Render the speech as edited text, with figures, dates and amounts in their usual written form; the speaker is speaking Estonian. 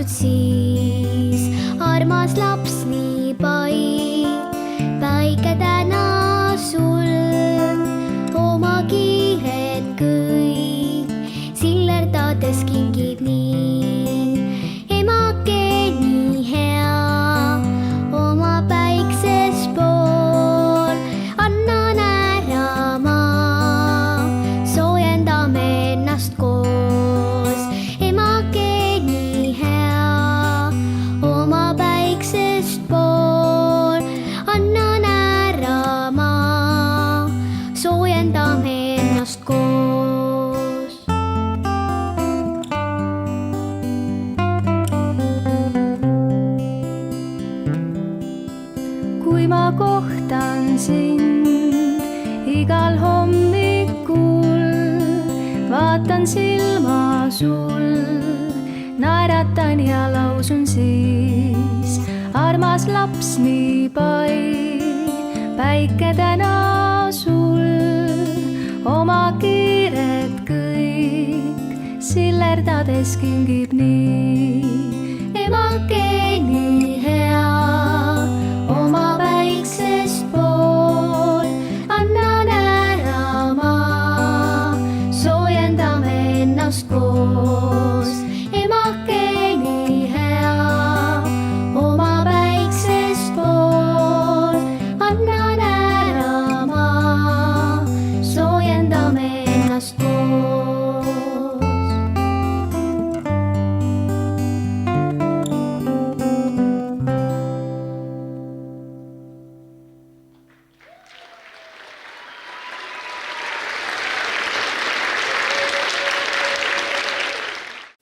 siis, armas laps nii päike täna sul oma kiired kõik sillerdades kingib nii. Emake nii hea oma päikses pool, annan ära ma, soojendame ennast koos. Emake nii hea oma päiksest pool, annan ära ma, soojendame ennast koos. Kui ma kohtan sind igal hommikul, vaatan silma sul, naeratan ja lausun siis, armas laps nii päike täna sul oma kiired kõik sillerdades kingib nii. Emake nii hea oma päiksest pool, annan ära ma, soojendame ennast koos. Emake nii hea oma päiksest pool, annan ära ma, soojendame ennast koos.